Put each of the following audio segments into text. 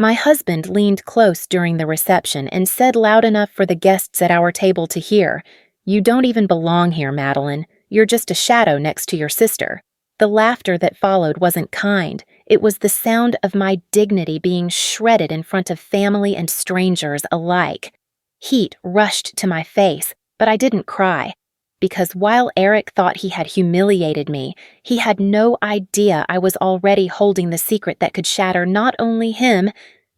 My husband leaned close during the reception and said loud enough for the guests at our table to hear, "You don't even belong here, Madeline. You're just a shadow next to your sister." The laughter that followed wasn't kind. It was the sound of my dignity being shredded in front of family and strangers alike. Heat rushed to my face, but I didn't cry. Because while Eric thought he had humiliated me, he had no idea I was already holding the secret that could shatter not only him,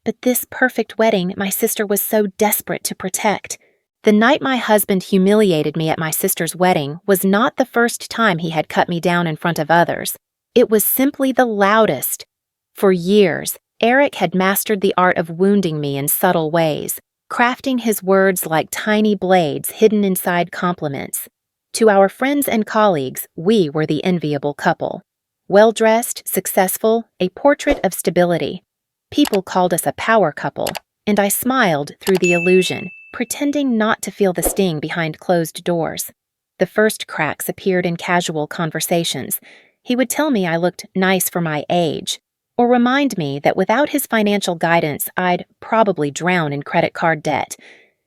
but this perfect wedding my sister was so desperate to protect. The night my husband humiliated me at my sister's wedding was not the first time he had cut me down in front of others. It was simply the loudest. For years, Eric had mastered the art of wounding me in subtle ways, crafting his words like tiny blades hidden inside compliments. To our friends and colleagues, we were the enviable couple. Well-dressed, successful, a portrait of stability. People called us a power couple, and I smiled through the illusion, pretending not to feel the sting behind closed doors. The first cracks appeared in casual conversations. He would tell me I looked nice for my age, or remind me that without his financial guidance, I'd probably drown in credit card debt.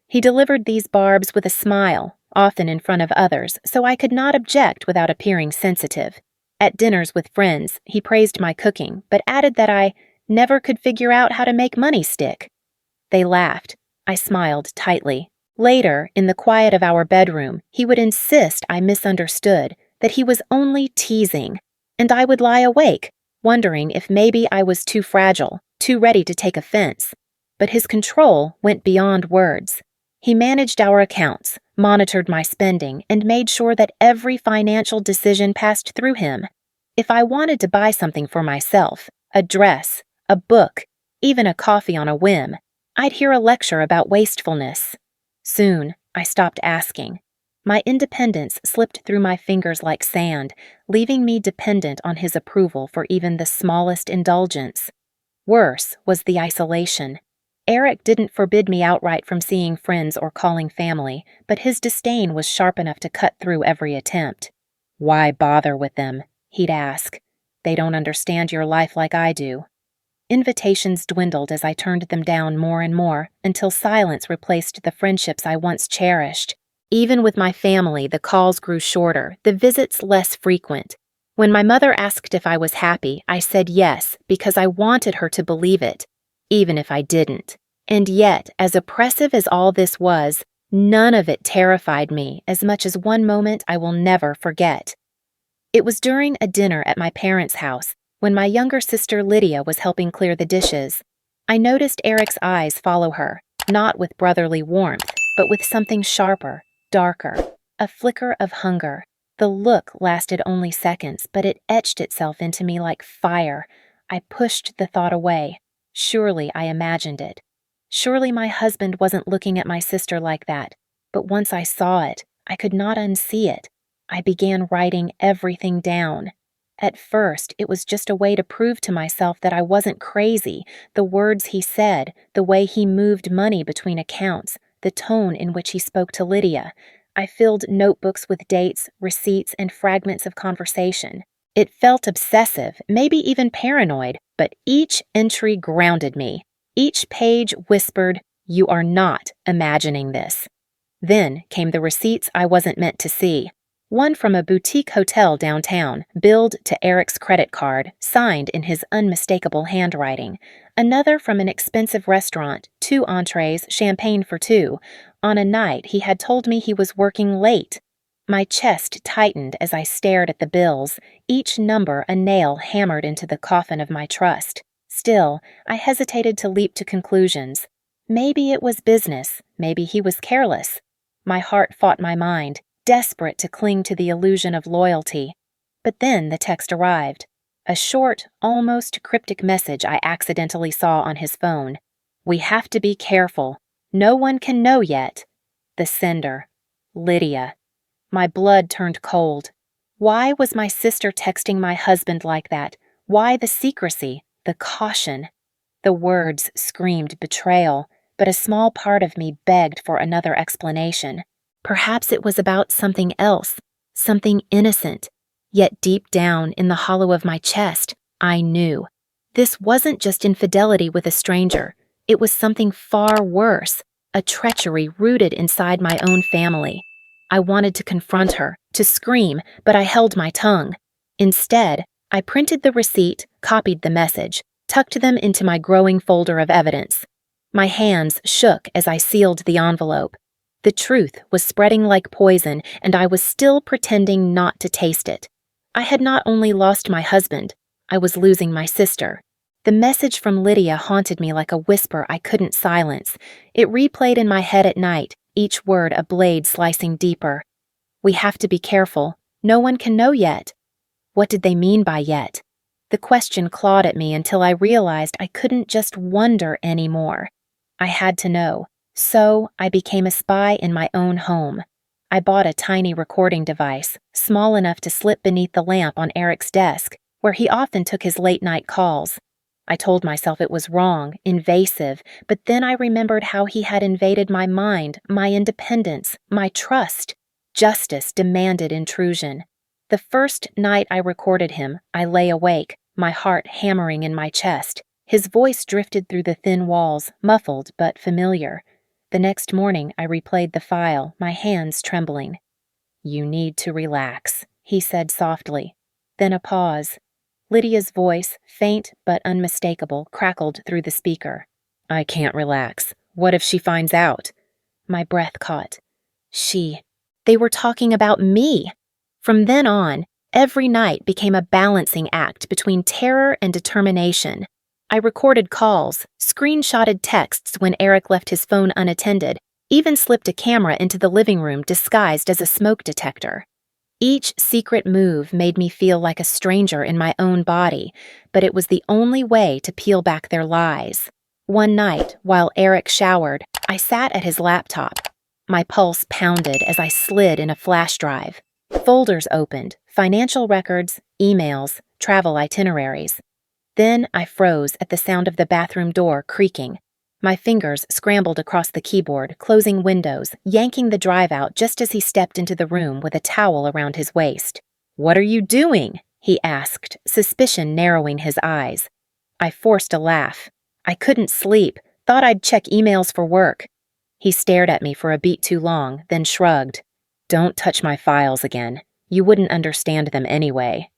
He delivered these barbs with a smile, often in front of others, so I could not object without appearing sensitive. At dinners with friends, he praised my cooking, but added that I never could figure out how to make money stick. They laughed. I smiled tightly. Later, in the quiet of our bedroom, he would insist I misunderstood, that he was only teasing, and I would lie awake, wondering if maybe I was too fragile, too ready to take offense. But his control went beyond words. He managed our accounts, monitored my spending, and made sure that every financial decision passed through him. If I wanted to buy something for myself, a dress, a book, even a coffee on a whim, I'd hear a lecture about wastefulness. Soon, I stopped asking. My independence slipped through my fingers like sand, leaving me dependent on his approval for even the smallest indulgence. Worse was the isolation. Eric didn't forbid me outright from seeing friends or calling family, but his disdain was sharp enough to cut through every attempt. "Why bother with them?" he'd ask. "They don't understand your life like I do." Invitations dwindled as I turned them down more and more, until silence replaced the friendships I once cherished. Even with my family, the calls grew shorter, the visits less frequent. When my mother asked if I was happy, I said yes, because I wanted her to believe it, even if I didn't. And yet, as oppressive as all this was, none of it terrified me as much as one moment I will never forget. It was during a dinner at my parents' house, when my younger sister Lydia was helping clear the dishes. I noticed Eric's eyes follow her, not with brotherly warmth, but with something sharper, darker, a flicker of hunger. The look lasted only seconds, but it etched itself into me like fire. I pushed the thought away. Surely I imagined it. Surely my husband wasn't looking at my sister like that. But once I saw it, I could not unsee it. I began writing everything down. At first, it was just a way to prove to myself that I wasn't crazy. The words he said, the way he moved money between accounts, the tone in which he spoke to Lydia. I filled notebooks with dates, receipts, and fragments of conversation. It felt obsessive, maybe even paranoid, but each entry grounded me. Each page whispered, "You are not imagining this." Then came the receipts I wasn't meant to see. One from a boutique hotel downtown, billed to Eric's credit card, signed in his unmistakable handwriting. Another from an expensive restaurant, 2 entrees, champagne for 2. On a night he had told me he was working late. My chest tightened as I stared at the bills, each number a nail hammered into the coffin of my trust. Still, I hesitated to leap to conclusions. Maybe it was business, maybe he was careless. My heart fought my mind, desperate to cling to the illusion of loyalty. But then the text arrived. A short, almost cryptic message I accidentally saw on his phone. "We have to be careful. No one can know yet." The sender, Lydia. My blood turned cold. Why was my sister texting my husband like that? Why the secrecy, the caution? The words screamed betrayal, but a small part of me begged for another explanation. Perhaps it was about something else, something innocent. Yet deep down in the hollow of my chest, I knew. This wasn't just infidelity with a stranger. It was something far worse, a treachery rooted inside my own family. I wanted to confront her, to scream, but I held my tongue. Instead, I printed the receipt, copied the message, tucked them into my growing folder of evidence. My hands shook as I sealed the envelope. The truth was spreading like poison, and I was still pretending not to taste it. I had not only lost my husband, I was losing my sister. The message from Lydia haunted me like a whisper I couldn't silence. It replayed in my head at night, each word a blade slicing deeper. We have to be careful. No one can know yet. What did they mean by yet? The question clawed at me until I realized I couldn't just wonder anymore. I had to know. So I became a spy in my own home. I bought a tiny recording device, small enough to slip beneath the lamp on Eric's desk, where he often took his late-night calls. I told myself it was wrong, invasive, but then I remembered how he had invaded my mind, my independence, my trust. Justice demanded intrusion. The first night I recorded him, I lay awake, my heart hammering in my chest. His voice drifted through the thin walls, muffled but familiar. The next morning I replayed the file, my hands trembling. "You need to relax," he said softly. Then a pause. Lydia's voice, faint but unmistakable, crackled through the speaker. "I can't relax. What if she finds out?" My breath caught. She. They were talking about me. From then on, every night became a balancing act between terror and determination. I recorded calls, screenshotted texts when Eric left his phone unattended, even slipped a camera into the living room disguised as a smoke detector. Each secret move made me feel like a stranger in my own body, but it was the only way to peel back their lies. One night, while Eric showered, I sat at his laptop. My pulse pounded as I slid in a flash drive. Folders opened, financial records, emails, travel itineraries. Then I froze at the sound of the bathroom door creaking. My fingers scrambled across the keyboard, closing windows, yanking the drive out just as he stepped into the room with a towel around his waist. "What are you doing?" he asked, suspicion narrowing his eyes. I forced a laugh. I couldn't sleep, thought I'd check emails for work. He stared at me for a beat too long, then shrugged. "Don't touch my files again. You wouldn't understand them anyway."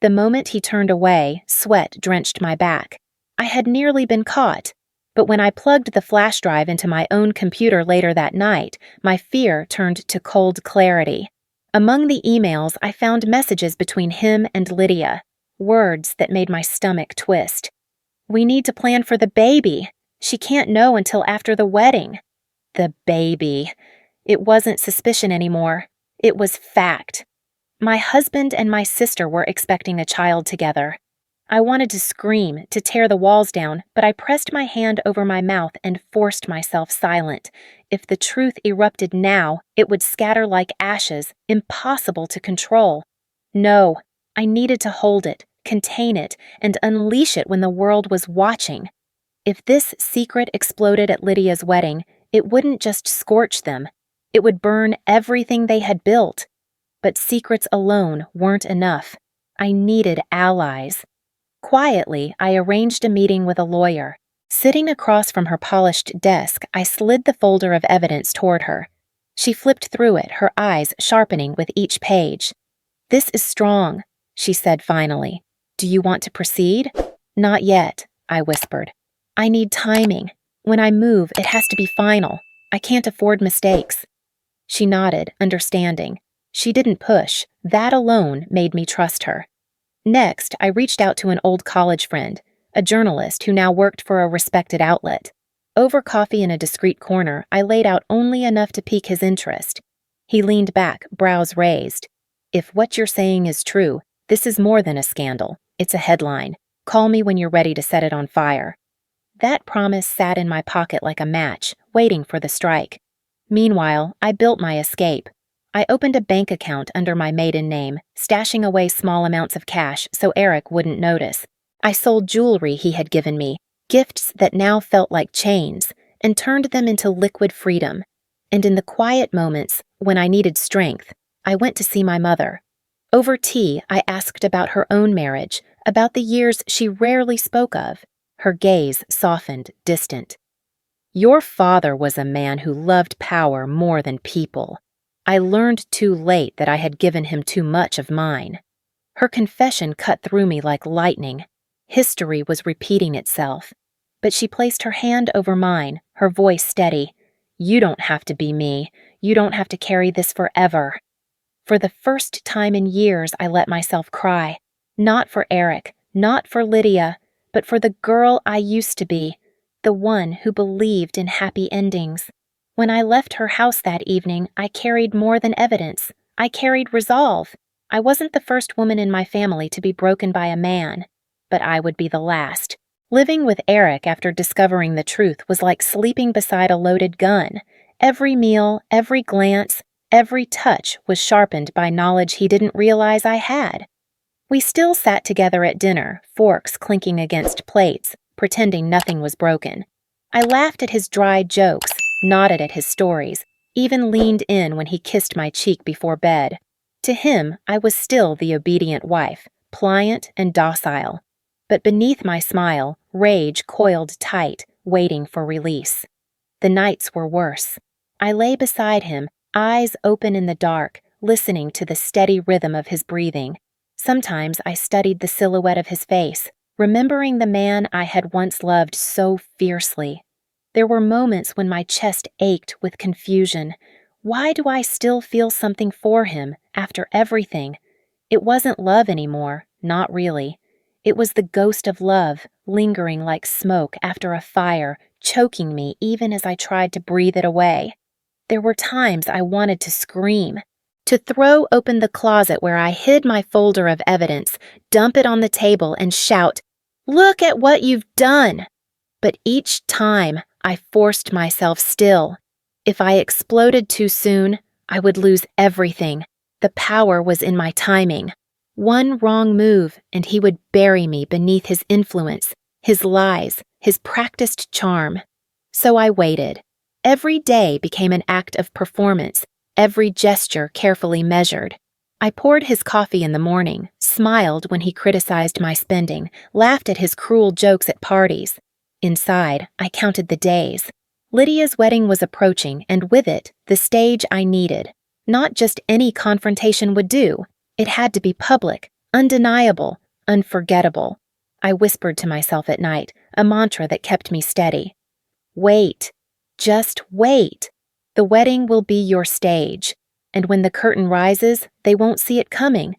The moment he turned away, sweat drenched my back. I had nearly been caught. But when I plugged the flash drive into my own computer later that night, my fear turned to cold clarity. Among the emails, I found messages between him and Lydia, words that made my stomach twist. "We need to plan for the baby. She can't know until after the wedding." The baby. It wasn't suspicion anymore. It was fact. My husband and my sister were expecting a child together. I wanted to scream, to tear the walls down, but I pressed my hand over my mouth and forced myself silent. If the truth erupted now, it would scatter like ashes, impossible to control. No, I needed to hold it, contain it, and unleash it when the world was watching. If this secret exploded at Lydia's wedding, it wouldn't just scorch them. It would burn everything they had built. But secrets alone weren't enough. I needed allies. Quietly, I arranged a meeting with a lawyer. Sitting across from her polished desk, I slid the folder of evidence toward her. She flipped through it, her eyes sharpening with each page. "This is strong," she said finally. "Do you want to proceed?" "Not yet," I whispered. "I need timing. When I move, it has to be final. I can't afford mistakes." She nodded, understanding. She didn't push. That alone made me trust her. Next, I reached out to an old college friend, a journalist who now worked for a respected outlet. Over coffee in a discreet corner, I laid out only enough to pique his interest. He leaned back, brows raised. "If what you're saying is true, this is more than a scandal. It's a headline. Call me when you're ready to set it on fire." That promise sat in my pocket like a match, waiting for the strike. Meanwhile, I built my escape. I opened a bank account under my maiden name, stashing away small amounts of cash so Eric wouldn't notice. I sold jewelry he had given me, gifts that now felt like chains, and turned them into liquid freedom. And in the quiet moments, when I needed strength, I went to see my mother. Over tea, I asked about her own marriage, about the years she rarely spoke of. Her gaze softened, distant. Your father was a man who loved power more than people. I learned too late that I had given him too much of mine. Her confession cut through me like lightning. History was repeating itself. But she placed her hand over mine, her voice steady. You don't have to be me. You don't have to carry this forever. For the first time in years, I let myself cry. Not for Eric, not for Lydia, but for the girl I used to be, the one who believed in happy endings. When I left her house that evening, I carried more than evidence. I carried resolve. I wasn't the first woman in my family to be broken by a man, but I would be the last. Living with Eric after discovering the truth was like sleeping beside a loaded gun. Every meal, every glance, every touch was sharpened by knowledge he didn't realize I had. We still sat together at dinner, forks clinking against plates, pretending nothing was broken. I laughed at his dry jokes, nodded at his stories, even leaned in when he kissed my cheek before bed. To him, I was still the obedient wife, pliant and docile. But beneath my smile, rage coiled tight, waiting for release. The nights were worse. I lay beside him, eyes open in the dark, listening to the steady rhythm of his breathing. Sometimes I studied the silhouette of his face, remembering the man I had once loved so fiercely. There were moments when my chest ached with confusion. Why do I still feel something for him after everything? It wasn't love anymore, not really. It was the ghost of love, lingering like smoke after a fire, choking me even as I tried to breathe it away. There were times I wanted to scream, to throw open the closet where I hid my folder of evidence, dump it on the table and shout, "Look at what you've done!" But each time I forced myself still. If I exploded too soon, I would lose everything. The power was in my timing. One wrong move, and he would bury me beneath his influence, his lies, his practiced charm. So I waited. Every day became an act of performance, every gesture carefully measured. I poured his coffee in the morning, smiled when he criticized my spending, laughed at his cruel jokes at parties. Inside, I counted the days. Lydia's wedding was approaching, and with it, the stage I needed. Not just any confrontation would do. It had to be public, undeniable, unforgettable. I whispered to myself at night, a mantra that kept me steady. Wait. Just wait. The wedding will be your stage, and when the curtain rises, they won't see it coming.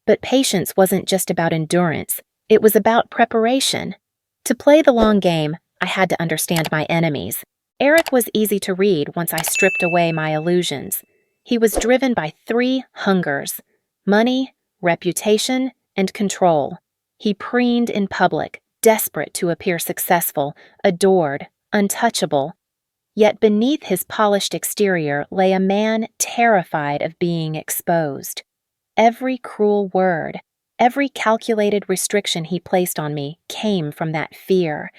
But patience wasn't just about endurance. It was about preparation. To play the long game, I had to understand my enemies. Eric was easy to read once I stripped away my illusions. He was driven by 3 hungers: money, reputation, and control. He preened in public, desperate to appear successful, adored, untouchable. Yet beneath his polished exterior lay a man terrified of being exposed. Every cruel word, every calculated restriction he placed on me came from that fear.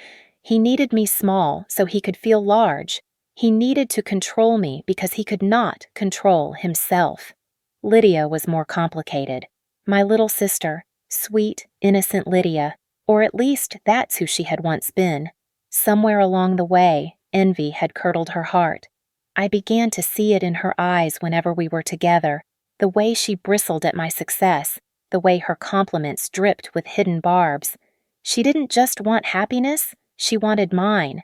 He needed me small so he could feel large. He needed to control me because he could not control himself. Lydia was more complicated. My little sister, sweet, innocent Lydia, or at least that's who she had once been. Somewhere along the way, envy had curdled her heart. I began to see it in her eyes whenever we were together, the way she bristled at my success, the way her compliments dripped with hidden barbs. She didn't just want happiness, she wanted mine.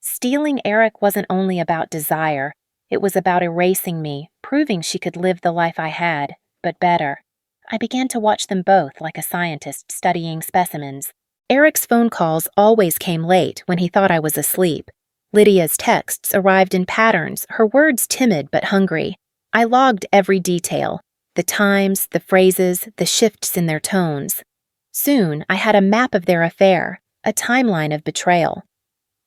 Stealing Eric wasn't only about desire. It was about erasing me, proving she could live the life I had, but better. I began to watch them both like a scientist studying specimens. Eric's phone calls always came late when he thought I was asleep. Lydia's texts arrived in patterns, her words timid but hungry. I logged every detail, the times, the phrases, the shifts in their tones. Soon, I had a map of their affair, a timeline of betrayal.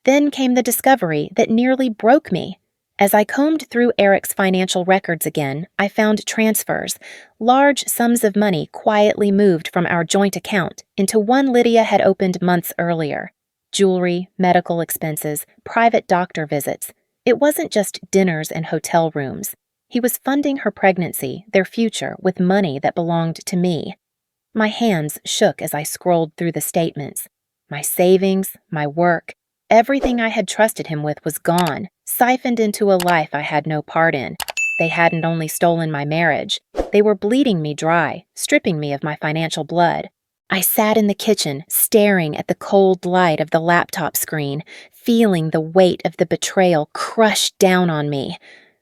Then came the discovery that nearly broke me. As I combed through Eric's financial records again, I found transfers, large sums of money quietly moved from our joint account into one Lydia had opened months earlier. Jewelry, medical expenses, private doctor visits. It wasn't just dinners and hotel rooms. He was funding her pregnancy, their future, with money that belonged to me. My hands shook as I scrolled through the statements. My savings, my work, everything I had trusted him with was gone, siphoned into a life I had no part in. They hadn't only stolen my marriage, they were bleeding me dry, stripping me of my financial blood. I sat in the kitchen, staring at the cold light of the laptop screen, feeling the weight of the betrayal crush down on me.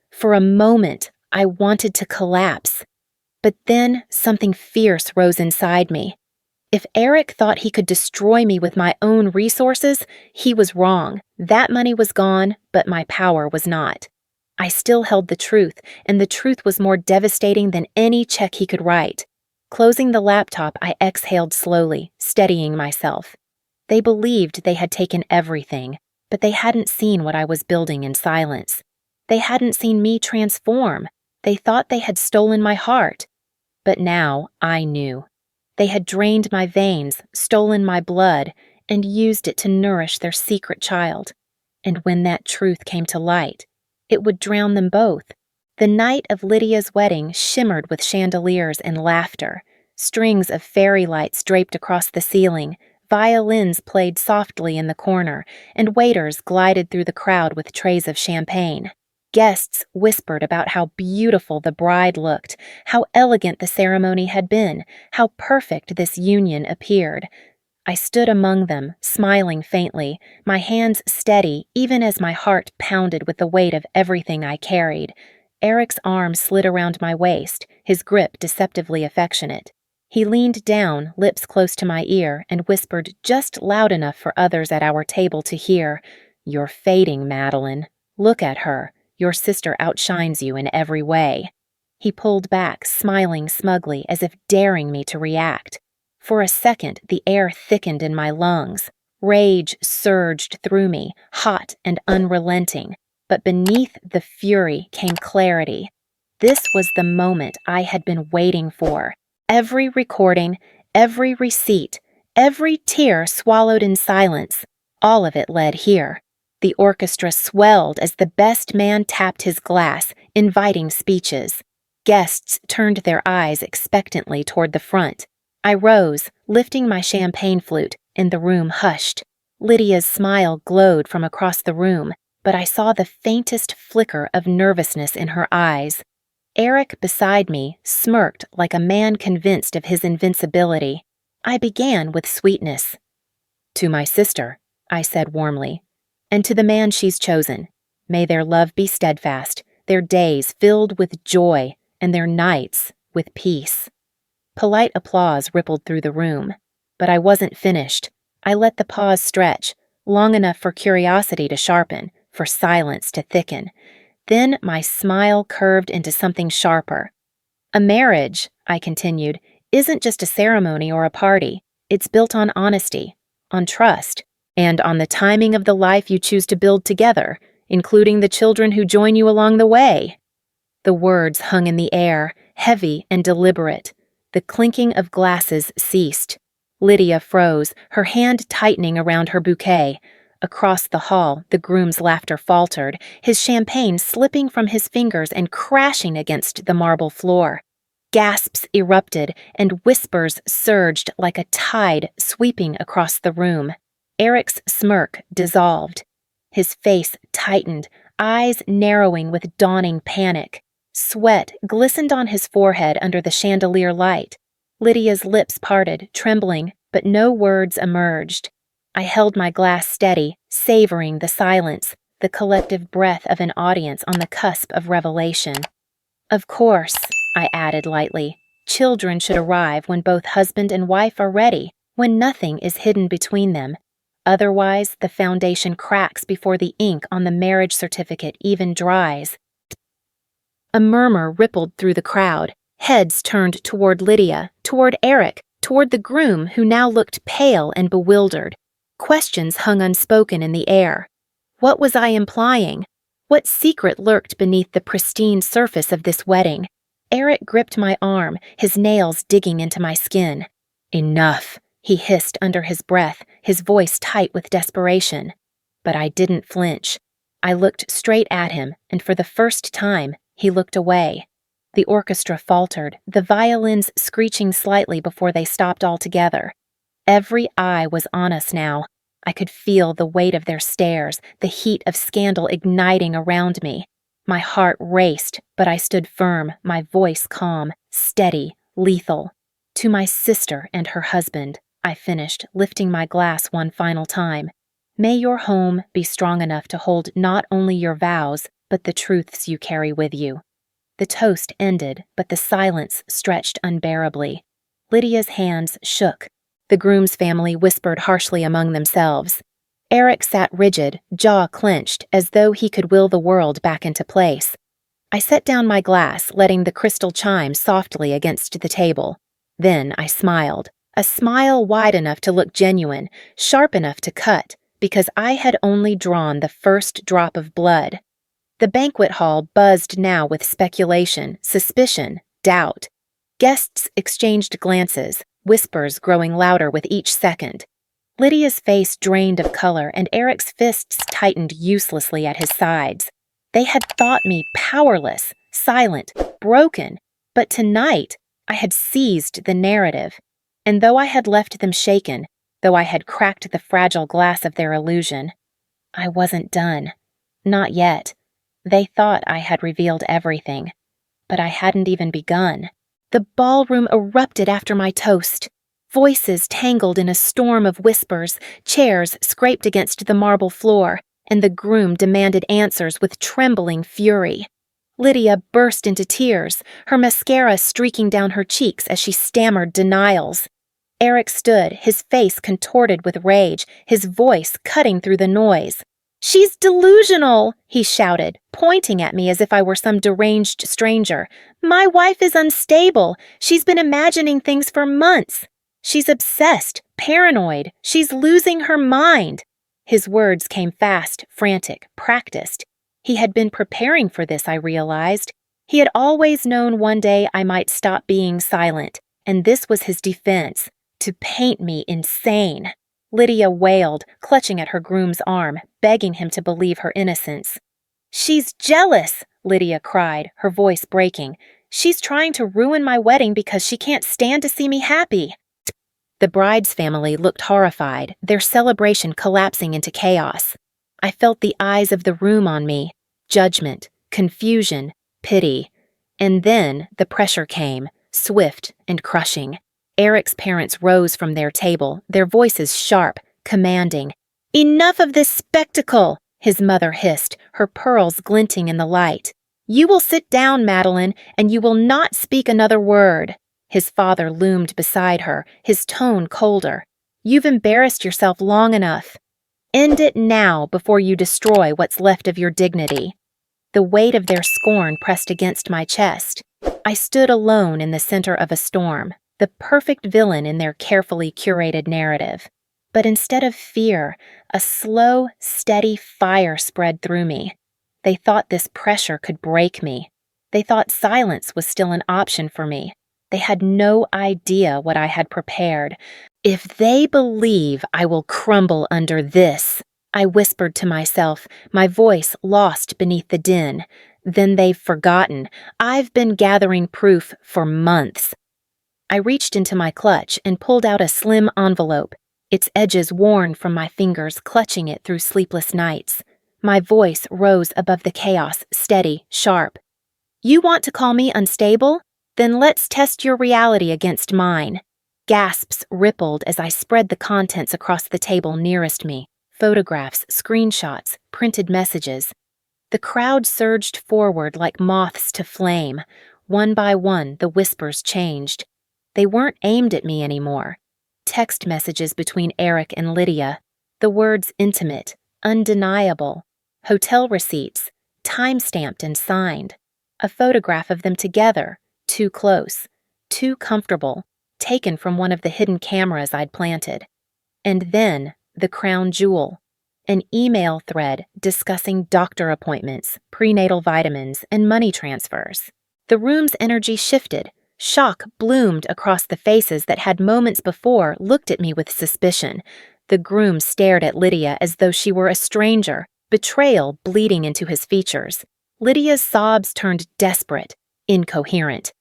For a moment, I wanted to collapse. But then something fierce rose inside me. If Eric thought he could destroy me with my own resources, he was wrong. That money was gone, but my power was not. I still held the truth, and the truth was more devastating than any check he could write. Closing the laptop, I exhaled slowly, steadying myself. They believed they had taken everything, but they hadn't seen what I was building in silence. They hadn't seen me transform. They thought they had stolen my heart. But now I knew. They had drained my veins, stolen my blood, and used it to nourish their secret child. And when that truth came to light, it would drown them both. The night of Lydia's wedding shimmered with chandeliers and laughter. Strings of fairy lights draped across the ceiling, violins played softly in the corner, and waiters glided through the crowd with trays of champagne. Guests whispered about how beautiful the bride looked, how elegant the ceremony had been, how perfect this union appeared. I stood among them, smiling faintly, my hands steady even as my heart pounded with the weight of everything I carried. Eric's arm slid around my waist, his grip deceptively affectionate. He leaned down, lips close to my ear, and whispered just loud enough for others at our table to hear, "You're fading, Madeline. Look at her. Your sister outshines you in every way." He pulled back, smiling smugly, as if daring me to react. For a second, the air thickened in my lungs. Rage surged through me, hot and unrelenting. But beneath the fury came clarity. This was the moment I had been waiting for. Every recording, every receipt, every tear swallowed in silence, all of it led here. The orchestra swelled as the best man tapped his glass, inviting speeches. Guests turned their eyes expectantly toward the front. I rose, lifting my champagne flute, and the room hushed. Lydia's smile glowed from across the room, but I saw the faintest flicker of nervousness in her eyes. Eric beside me smirked like a man convinced of his invincibility. I began with sweetness. "To my sister," I said warmly, "and to the man she's chosen. May their love be steadfast, their days filled with joy, and their nights with peace." Polite applause rippled through the room, but I wasn't finished. I let the pause stretch, long enough for curiosity to sharpen, for silence to thicken. Then my smile curved into something sharper. "A marriage," I continued, "isn't just a ceremony or a party. It's built on honesty, on trust, and on the timing of the life you choose to build together, including the children who join you along the way." The words hung in the air, heavy and deliberate. The clinking of glasses ceased. Lydia froze, her hand tightening around her bouquet. Across the hall, the groom's laughter faltered, his champagne slipping from his fingers and crashing against the marble floor. Gasps erupted, and whispers surged like a tide sweeping across the room. Eric's smirk dissolved. His face tightened, eyes narrowing with dawning panic. Sweat glistened on his forehead under the chandelier light. Lydia's lips parted, trembling, but no words emerged. I held my glass steady, savoring the silence, the collective breath of an audience on the cusp of revelation. "Of course," I added lightly, "children should arrive when both husband and wife are ready, when nothing is hidden between them. Otherwise, the foundation cracks before the ink on the marriage certificate even dries." A murmur rippled through the crowd. Heads turned toward Lydia, toward Eric, toward the groom who now looked pale and bewildered. Questions hung unspoken in the air. What was I implying? What secret lurked beneath the pristine surface of this wedding? Eric gripped my arm, his nails digging into my skin. "Enough," he hissed under his breath, his voice tight with desperation. But I didn't flinch. I looked straight at him, and for the first time, he looked away. The orchestra faltered, the violins screeching slightly before they stopped altogether. Every eye was on us now. I could feel the weight of their stares, the heat of scandal igniting around me. My heart raced, but I stood firm, my voice calm, steady, lethal. To my sister and her husband, I finished, lifting my glass one final time. May your home be strong enough to hold not only your vows, but the truths you carry with you. The toast ended, but the silence stretched unbearably. Lydia's hands shook. The groom's family whispered harshly among themselves. Eric sat rigid, jaw clenched, as though he could will the world back into place. I set down my glass, letting the crystal chime softly against the table. Then I smiled, a smile wide enough to look genuine, sharp enough to cut, because I had only drawn the first drop of blood. The banquet hall buzzed now with speculation, suspicion, doubt. Guests exchanged glances, whispers growing louder with each second. Lydia's face drained of color, and Eric's fists tightened uselessly at his sides. They had thought me powerless, silent, broken, but tonight I had seized the narrative. And though I had left them shaken, though I had cracked the fragile glass of their illusion, I wasn't done. Not yet. They thought I had revealed everything, but I hadn't even begun. The ballroom erupted after my toast. Voices tangled in a storm of whispers, chairs scraped against the marble floor, and the groom demanded answers with trembling fury. Lydia burst into tears, her mascara streaking down her cheeks as she stammered denials. Eric stood, his face contorted with rage, his voice cutting through the noise. "She's delusional," he shouted, pointing at me as if I were some deranged stranger. "My wife is unstable. She's been imagining things for months. She's obsessed, paranoid. She's losing her mind." His words came fast, frantic, practiced. He had been preparing for this, I realized. He had always known one day I might stop being silent, and this was his defense, to paint me insane. Lydia wailed, clutching at her groom's arm, begging him to believe her innocence. "She's jealous," Lydia cried, her voice breaking. "She's trying to ruin my wedding because she can't stand to see me happy." The bride's family looked horrified, their celebration collapsing into chaos. I felt the eyes of the room on me, judgment, confusion, pity. And then the pressure came, swift and crushing. Eric's parents rose from their table, their voices sharp, commanding. "Enough of this spectacle," his mother hissed, her pearls glinting in the light. "You will sit down, Madeline, and you will not speak another word." His father loomed beside her, his tone colder. "You've embarrassed yourself long enough. End it now before you destroy what's left of your dignity." The weight of their scorn pressed against my chest. I stood alone in the center of a storm, the perfect villain in their carefully curated narrative. But instead of fear, a slow, steady fire spread through me. They thought this pressure could break me. They thought silence was still an option for me. They had no idea what I had prepared. "If they believe I will crumble under this," I whispered to myself, my voice lost beneath the din, "then they've forgotten. I've been gathering proof for months." I reached into my clutch and pulled out a slim envelope, its edges worn from my fingers, clutching it through sleepless nights. My voice rose above the chaos, steady, sharp. "You want to call me unstable? Then let's test your reality against mine." Gasps rippled as I spread the contents across the table nearest me. Photographs, screenshots, printed messages. The crowd surged forward like moths to flame. One by one, the whispers changed. They weren't aimed at me anymore. Text messages between Eric and Lydia. The words intimate, undeniable. Hotel receipts, time-stamped and signed. A photograph of them together, too close, too comfortable, taken from one of the hidden cameras I'd planted. And then, the crown jewel. An email thread discussing doctor appointments, prenatal vitamins, and money transfers. The room's energy shifted. Shock bloomed across the faces that had moments before looked at me with suspicion. The groom stared at Lydia as though she were a stranger, betrayal bleeding into his features. Lydia's sobs turned desperate. incoherent.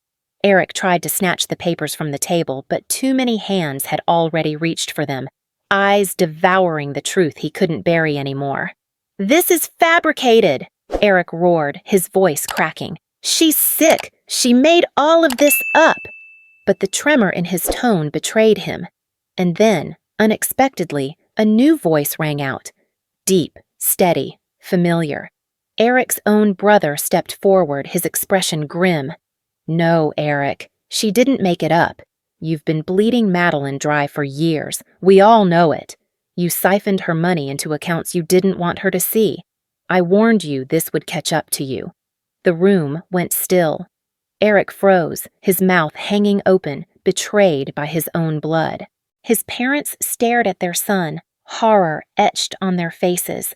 Eric tried to snatch the papers from the table, but too many hands had already reached for them, eyes devouring the truth he couldn't bury anymore. "This is fabricated!" Eric roared, his voice cracking. "She's sick! She made all of this up!" But the tremor in his tone betrayed him. And then, unexpectedly, a new voice rang out. Deep, steady, familiar. Eric's own brother stepped forward, his expression grim. "No, Eric, she didn't make it up. You've been bleeding Madeline dry for years. We all know it. You siphoned her money into accounts you didn't want her to see. I warned you this would catch up to you." The room went still. Eric froze, his mouth hanging open, betrayed by his own blood. His parents stared at their son, horror etched on their faces.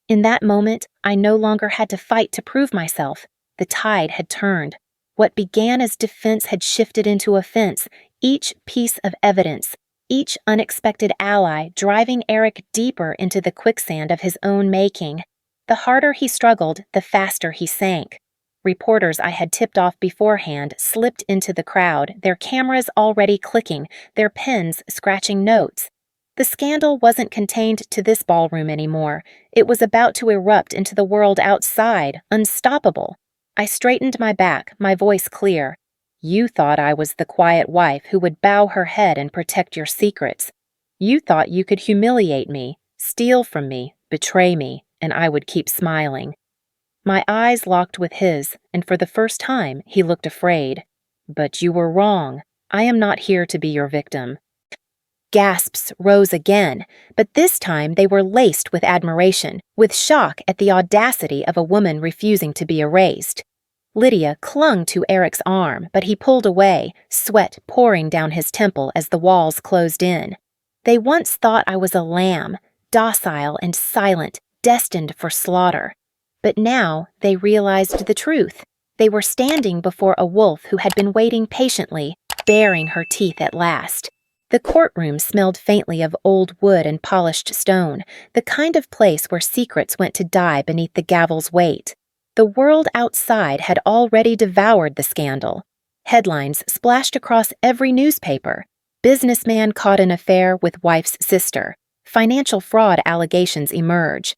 In that moment, I no longer had to fight to prove myself. The tide had turned. What began as defense had shifted into offense, each piece of evidence, each unexpected ally driving Eric deeper into the quicksand of his own making. The harder he struggled, the faster he sank. Reporters I had tipped off beforehand slipped into the crowd, their cameras already clicking, their pens scratching notes. The scandal wasn't contained to this ballroom anymore. It was about to erupt into the world outside, unstoppable. I straightened my back, my voice clear. "You thought I was the quiet wife who would bow her head and protect your secrets. You thought you could humiliate me, steal from me, betray me, and I would keep smiling." My eyes locked with his, and for the first time he looked afraid. "But you were wrong. I am not here to be your victim." Gasps rose again, but this time they were laced with admiration, with shock at the audacity of a woman refusing to be erased. Lydia clung to Eric's arm, but he pulled away, sweat pouring down his temple as the walls closed in. They once thought I was a lamb, docile and silent, destined for slaughter. But now they realized the truth. They were standing before a wolf who had been waiting patiently, baring her teeth at last. The courtroom smelled faintly of old wood and polished stone, the kind of place where secrets went to die beneath the gavel's weight. The world outside had already devoured the scandal. Headlines splashed across every newspaper. Businessman caught in affair with wife's sister. Financial fraud allegations emerge.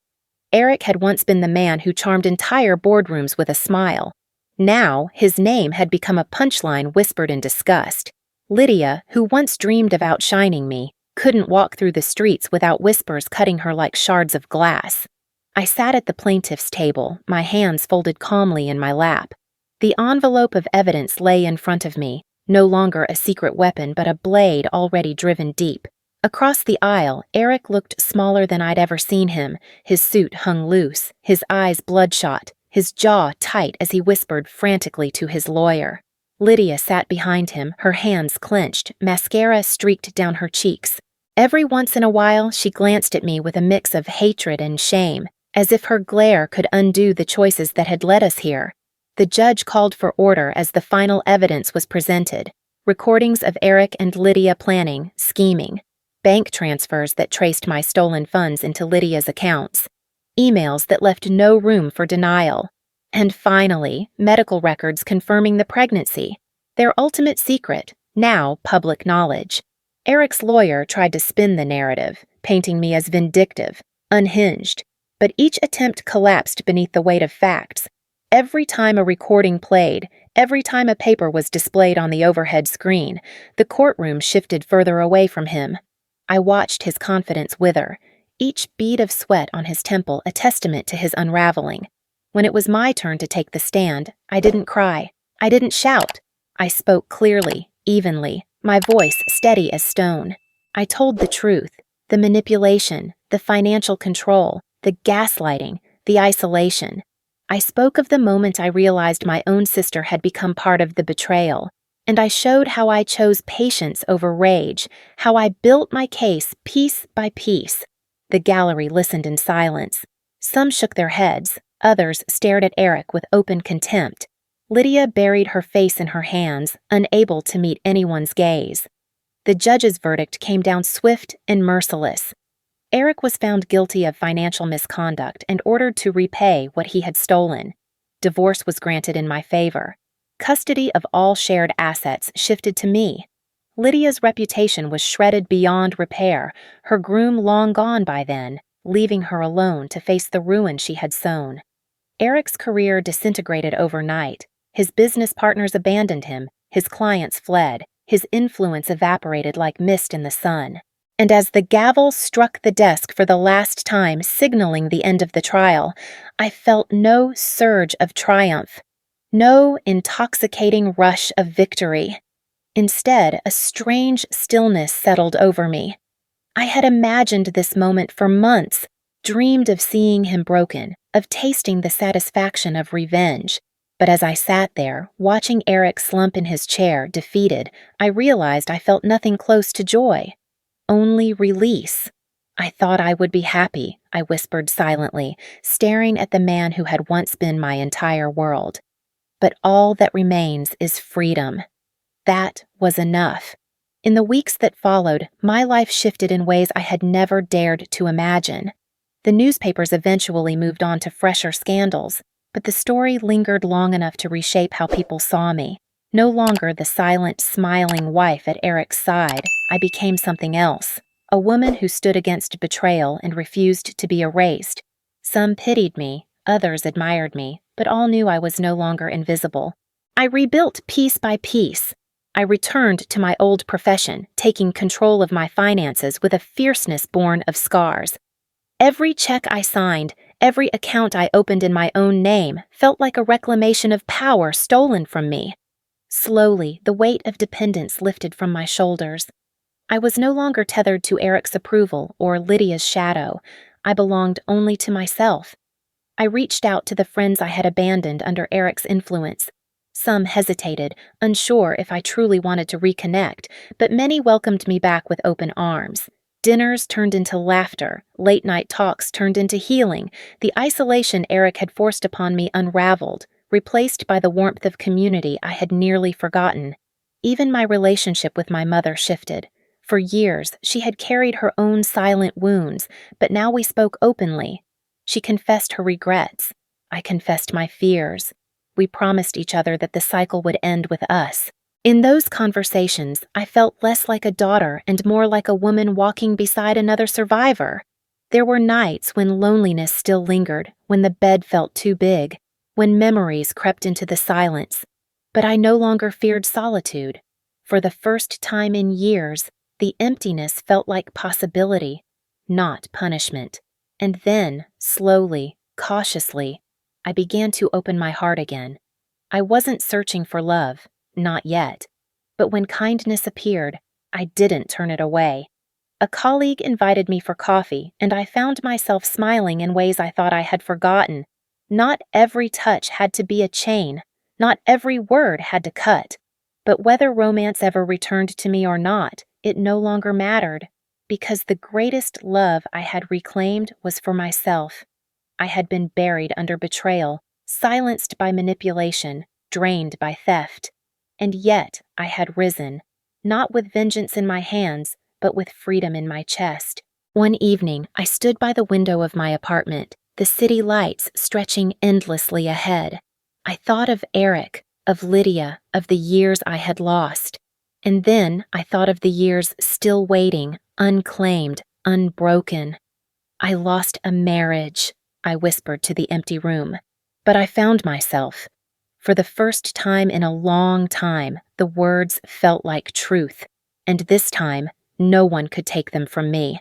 Eric had once been the man who charmed entire boardrooms with a smile. Now, his name had become a punchline whispered in disgust. Lydia, who once dreamed of outshining me, couldn't walk through the streets without whispers cutting her like shards of glass. I sat at the plaintiff's table, my hands folded calmly in my lap. The envelope of evidence lay in front of me, no longer a secret weapon but a blade already driven deep. Across the aisle, Eric looked smaller than I'd ever seen him. His suit hung loose, his eyes bloodshot, his jaw tight as he whispered frantically to his lawyer. Lydia sat behind him, her hands clenched, mascara streaked down her cheeks. Every once in a while, she glanced at me with a mix of hatred and shame, as if her glare could undo the choices that had led us here. The judge called for order as the final evidence was presented. Recordings of Eric and Lydia planning, scheming. Bank transfers that traced my stolen funds into Lydia's accounts. Emails that left no room for denial. And finally, medical records confirming the pregnancy. Their ultimate secret, now public knowledge. Eric's lawyer tried to spin the narrative, painting me as vindictive, unhinged. But each attempt collapsed beneath the weight of facts. Every time a recording played, every time a paper was displayed on the overhead screen, the courtroom shifted further away from him. I watched his confidence wither, each bead of sweat on his temple a testament to his unraveling. When it was my turn to take the stand, I didn't cry. I didn't shout. I spoke clearly, evenly, my voice steady as stone. I told the truth, the manipulation, the financial control, the gaslighting, the isolation. I spoke of the moment I realized my own sister had become part of the betrayal, and I showed how I chose patience over rage, how I built my case piece by piece. The gallery listened in silence. Some shook their heads. Others stared at Eric with open contempt. Lydia buried her face in her hands, unable to meet anyone's gaze. The judge's verdict came down swift and merciless. Eric was found guilty of financial misconduct and ordered to repay what he had stolen. Divorce was granted in my favor. Custody of all shared assets shifted to me. Lydia's reputation was shredded beyond repair, her groom long gone by then, leaving her alone to face the ruin she had sown. Eric's career disintegrated overnight. His business partners abandoned him, his clients fled, his influence evaporated like mist in the sun. And as the gavel struck the desk for the last time, signaling the end of the trial, I felt no surge of triumph, no intoxicating rush of victory. Instead, a strange stillness settled over me. I had imagined this moment for months, dreamed of seeing him broken, of tasting the satisfaction of revenge. But as I sat there, watching Eric slump in his chair, defeated, I realized I felt nothing close to joy. Only release. I thought I would be happy, I whispered silently, staring at the man who had once been my entire world. But all that remains is freedom. That was enough. In the weeks that followed, my life shifted in ways I had never dared to imagine. The newspapers eventually moved on to fresher scandals, but the story lingered long enough to reshape how people saw me. No longer the silent, smiling wife at Eric's side, I became something else. A woman who stood against betrayal and refused to be erased. Some pitied me, others admired me, but all knew I was no longer invisible. I rebuilt piece by piece. I returned to my old profession, taking control of my finances with a fierceness born of scars. Every check I signed, every account I opened in my own name, felt like a reclamation of power stolen from me. Slowly, the weight of dependence lifted from my shoulders. I was no longer tethered to Eric's approval or Lydia's shadow. I belonged only to myself. I reached out to the friends I had abandoned under Eric's influence. Some hesitated, unsure if I truly wanted to reconnect, but many welcomed me back with open arms. Dinners turned into laughter, late-night talks turned into healing. The isolation Eric had forced upon me unraveled, replaced by the warmth of community I had nearly forgotten. Even my relationship with my mother shifted. For years, she had carried her own silent wounds, but now we spoke openly. She confessed her regrets. I confessed my fears. We promised each other that the cycle would end with us. In those conversations, I felt less like a daughter and more like a woman walking beside another survivor. There were nights when loneliness still lingered, when the bed felt too big, when memories crept into the silence. But I no longer feared solitude. For the first time in years, the emptiness felt like possibility, not punishment. And then, slowly, cautiously, I began to open my heart again. I wasn't searching for love, not yet. But when kindness appeared, I didn't turn it away. A colleague invited me for coffee, and I found myself smiling in ways I thought I had forgotten. Not every touch had to be a chain. Not every word had to cut. But whether romance ever returned to me or not, it no longer mattered, because the greatest love I had reclaimed was for myself. I had been buried under betrayal, silenced by manipulation, drained by theft. And yet I had risen, not with vengeance in my hands, but with freedom in my chest. One evening, I stood by the window of my apartment, the city lights stretching endlessly ahead. I thought of Eric, of Lydia, of the years I had lost. And then I thought of the years still waiting, unclaimed, unbroken. I lost a marriage, I whispered to the empty room. But I found myself. For the first time in a long time, the words felt like truth. And this time, no one could take them from me.